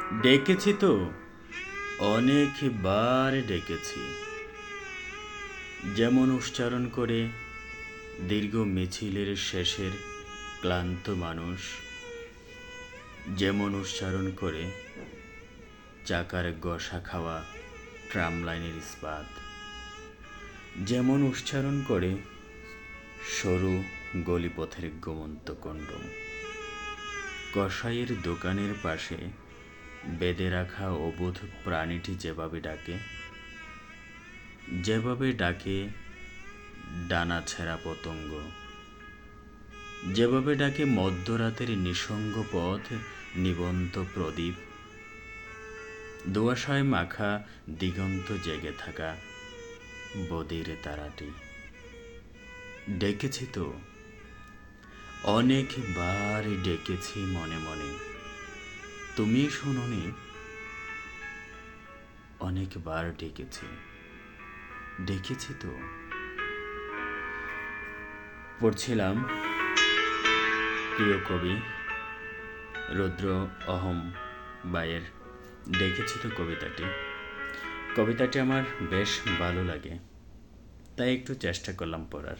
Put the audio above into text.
ডেকেছি তো, অনেকবার ডেকেছি। যেমন উচ্চারণ করে দীর্ঘ মিছিলের শেষের ক্লান্ত মানুষ, যেমন উচ্চারণ করে চাকার ঘষা খাওয়া ট্রাম লাইনের ইস্পাত, যেমন উচ্চারণ করে সরু গলিপথের ঘুমন্ত কন্ডম, কসাইয়ের দোকানের পাশে বেঁধে রাখা অবোধ প্রাণীটি যেভাবে ডাকে ডানা ছেঁড়া পতঙ্গ, যেভাবে ডাকে মধ্যরাতের নিঃসঙ্গ পথ, নিবন্ত প্রদীপ, দোয়াশায় মাখা দিগন্ত জেগে থাকা বদির তারাটি। ডেকেছি তো, অনেকবার ডেকেছি মনে মনে, তুমি শোনোনি। অনেকবার ডেকেছি তো। পড়ছিলাম প্রিয় কবি রুদ্র অহম বায়ের ডেকেছি তো কবিতাটি আমার বেশ ভালো লাগে, তাই একটু চেষ্টা করলাম পড়ার।